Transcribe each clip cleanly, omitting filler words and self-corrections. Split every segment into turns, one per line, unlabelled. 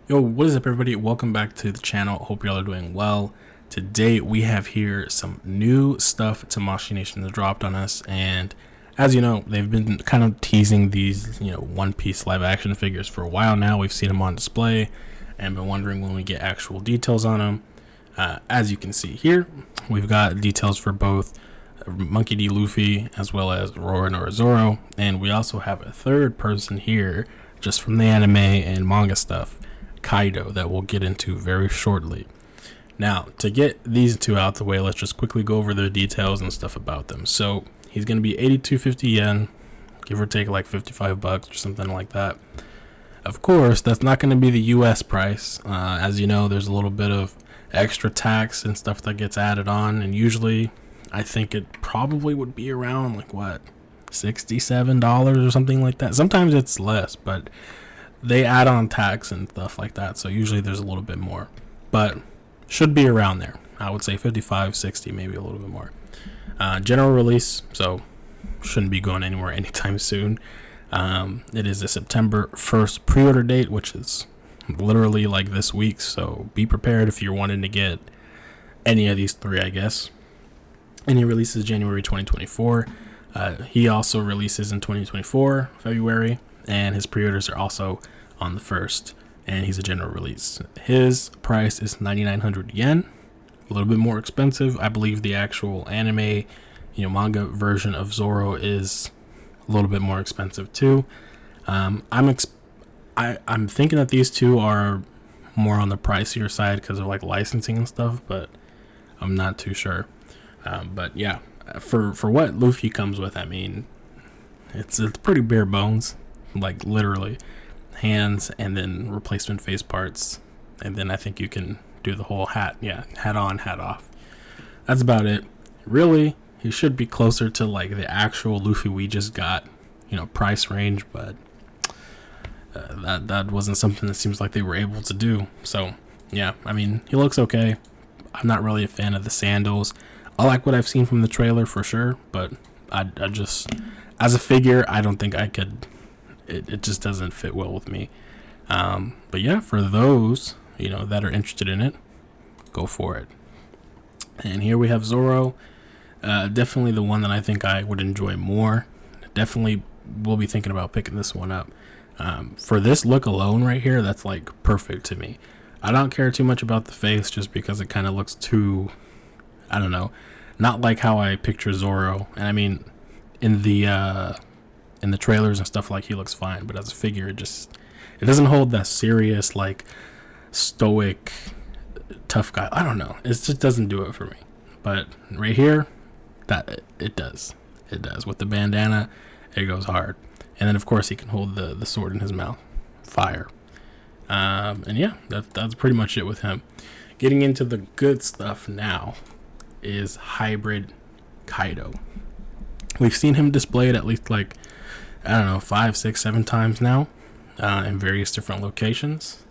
Yo, what is up, everybody? Welcome back to the channel. Hope y'all are doing well. Today we have here some new stuff Tamashii Nation has dropped on us, and as you know, they've been kind of teasing these, One Piece live action figures for a while now. We've seen them on display and been wondering when we get actual details on them. As you can see here, we've got details for both Monkey D. Luffy as well as Roronoa Zoro, and we also have a third person here just from the anime and manga stuff, Kaido, that we'll get into very shortly. Now, to get these two out the way, let's just quickly go over the details and stuff about them. So, he's going to be 8250 yen, give or take like $55 or something like that. Of course, that's not going to be the US price. As you know, there's a little bit of extra tax and stuff that gets added on, and usually I think it probably would be around like $67 or something like that. Sometimes it's less, but they add on tax and stuff like that, so usually there's a little bit more, but should be around there. I would say 55, 60, maybe a little bit more. General release, so shouldn't be going anywhere anytime soon. It is a September 1st pre-order date, which is literally like this week, so be prepared if you're wanting to get any of these three, I guess. And he releases January 2024. He also releases in 2024 February, and his pre-orders are also on the 1st, and he's a general release. His price is 9,900 yen, a little bit more expensive. I believe the actual anime, manga version of Zoro is a little bit more expensive too. I'm thinking that these two are more on the pricier side because of like licensing and stuff, but I'm not too sure. But yeah, for what Luffy comes with, I mean, it's pretty bare bones. Like literally hands and then replacement face parts, and then I think you can do the whole hat on, hat off. That's about it. Really, he should be closer to like the actual Luffy we just got, price range, but that wasn't something that seems like they were able to do. So yeah, I mean, he looks okay. I'm not really a fan of the sandals. I like what I've seen from the trailer for sure, but I just, as a figure, I don't think I could. It just doesn't fit well with me. But yeah, for those, that are interested in it, go for it. And here we have Zoro. Definitely the one that I think I would enjoy more. Definitely will be thinking about picking this one up. For this look alone right here, that's like perfect to me. I don't care too much about the face just because it kind of looks too, I don't know, not like how I picture Zoro. And I mean, in the trailers and stuff, like, he looks fine, but as a figure, it doesn't hold that serious, like, stoic, tough guy. I don't know. It just doesn't do it for me. But right here, that it does. It does. With the bandana, it goes hard. And then, of course, he can hold the sword in his mouth. Fire. And yeah, that's pretty much it with him. Getting into the good stuff now is Hybrid Kaido. We've seen him displayed at least, like, I don't know, 5, 6, 7 times now, in various different locations.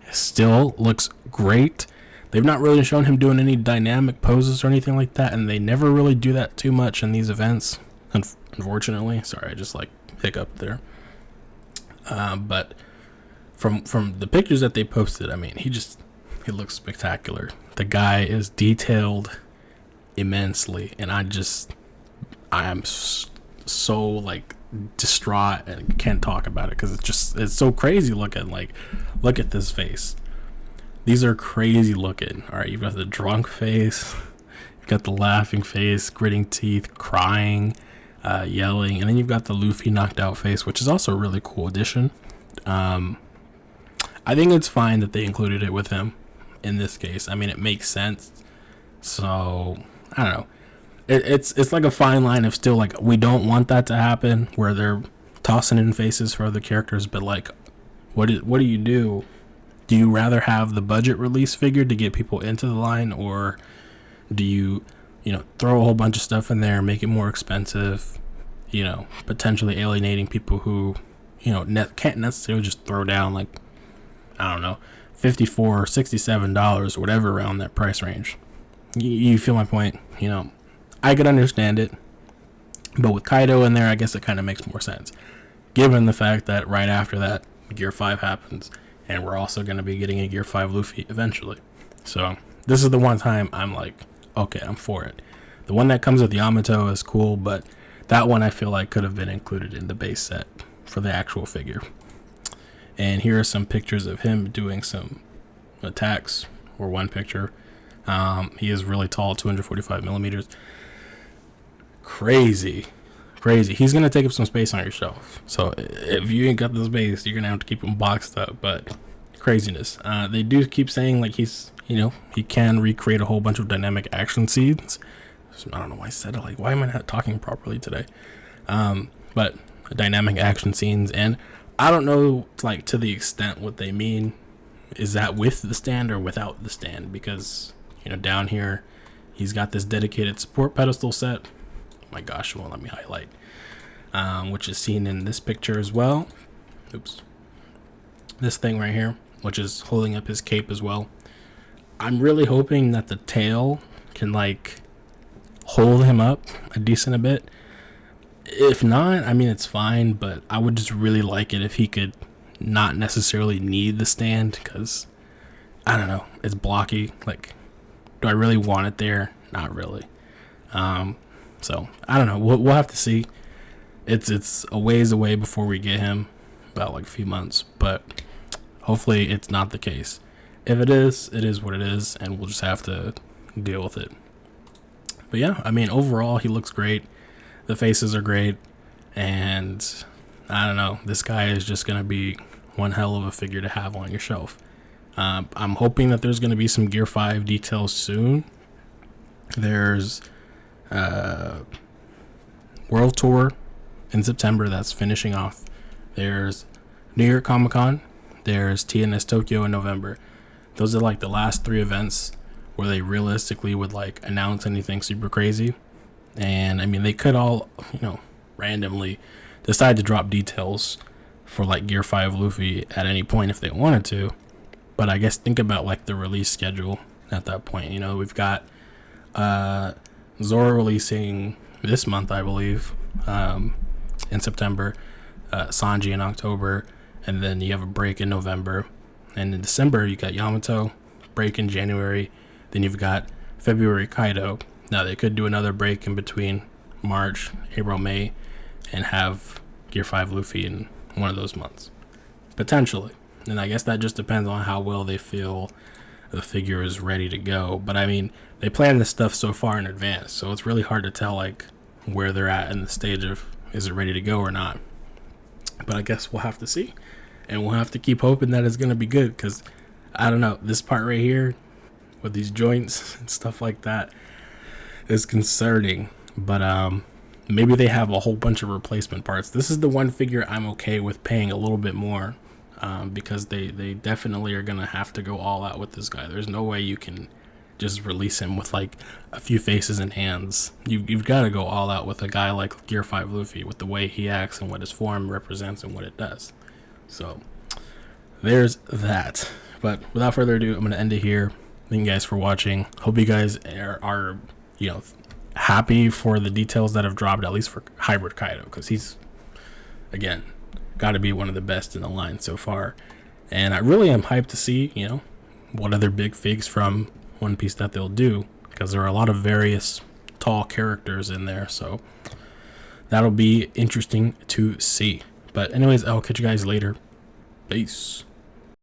It still looks great. They've not really shown him doing any dynamic poses or anything like that, and they never really do that too much in these events, unfortunately. Sorry, I just like hiccup there. But from the pictures that they posted, I mean, he looks spectacular. The guy is detailed immensely, and I am so like distraught and can't talk about it because it's so crazy looking. Like, look at this face. These are crazy looking. All right, you've got the drunk face, you've got the laughing face, gritting teeth, crying, yelling, and then you've got the Luffy knocked out face, which is also a really cool addition. I think it's fine that they included it with him in this case. I mean, it makes sense. So I don't know. It's like a fine line of still, like, we don't want that to happen where they're tossing in faces for other characters, but like, what do you do? Do you rather have the budget release figure to get people into the line, or do you throw a whole bunch of stuff in there, make it more expensive, potentially alienating people who can't necessarily just throw down, like, I don't know, $54 or $67 or whatever around that price range. You feel my point? I could understand it, but with Kaido in there, I guess it kind of makes more sense, given the fact that right after that, Gear 5 happens, and we're also going to be getting a Gear 5 Luffy eventually. So this is the one time I'm like, okay, I'm for it. The one that comes with Yamato is cool, but that one I feel like could have been included in the base set for the actual figure. And here are some pictures of him doing some attacks, or one picture. He is really tall, 245 millimeters. Crazy. He's gonna take up some space on your shelf, so if you ain't got the space, you're gonna have to keep him boxed up. But craziness. They do keep saying like he's, he can recreate a whole bunch of dynamic action scenes. I don't know why I said it like, why am I not talking properly today? But dynamic action scenes, and I don't know like to the extent what they mean. Is that with the stand or without the stand? Because down here he's got this dedicated support pedestal set. My gosh, it won't let me highlight, which is seen in this picture as well. Oops. This thing right here, which is holding up his cape as well. I'm really hoping that the tail can like hold him up a decent bit. If not, I mean, it's fine, but I would just really like it if he could not necessarily need the stand, because I don't know, it's blocky. Like, do I really want it there? Not really. So I don't know. We'll have to see. It's a ways away before we get him, about like a few months, but hopefully it's not the case. If it is what it is, and we'll just have to deal with it. But yeah, I mean, overall he looks great. The faces are great, and I don't know. This guy is just gonna be one hell of a figure to have on your shelf. I'm hoping that there's gonna be some Gear 5 details soon. There's World Tour in September that's finishing off. There's New York Comic Con. There's TNS Tokyo in November. Those are like the last 3 events where they realistically would like announce anything super crazy. And I mean, they could all, randomly decide to drop details for like Gear 5 Luffy at any point if they wanted to. But I guess think about like the release schedule at that point. We've got Zoro releasing this month, I believe, in September, Sanji in October, and then you have a break in November. And in December, you got Yamato, break in January, then you've got February Kaido. Now, they could do another break in between March, April, May, and have Gear 5 Luffy in one of those months. Potentially. And I guess that just depends on how well they feel the figure is ready to go. But I mean, they plan this stuff so far in advance, so it's really hard to tell like where they're at in the stage of is it ready to go or not. But I guess we'll have to see, and we'll have to keep hoping that it's going to be good, because I don't know, this part right here with these joints and stuff like that is concerning. But maybe they have a whole bunch of replacement parts. This is the one figure I'm okay with paying a little bit more, because they definitely are gonna have to go all out with this guy. There's no way you can just release him with like a few faces and hands. You've got to go all out with a guy like Gear 5 Luffy, with the way he acts and what his form represents and what it does. So there's that. But without further ado, I'm gonna end it here. Thank you guys for watching. Hope you guys are happy for the details that have dropped, at least for Hybrid Kaido, because he's, again, got to be one of the best in the line so far. And I really am hyped to see, what other big figs from One Piece that they'll do, because there are a lot of various tall characters in there, so that'll be interesting to see. But anyways, I'll catch you guys later. Peace.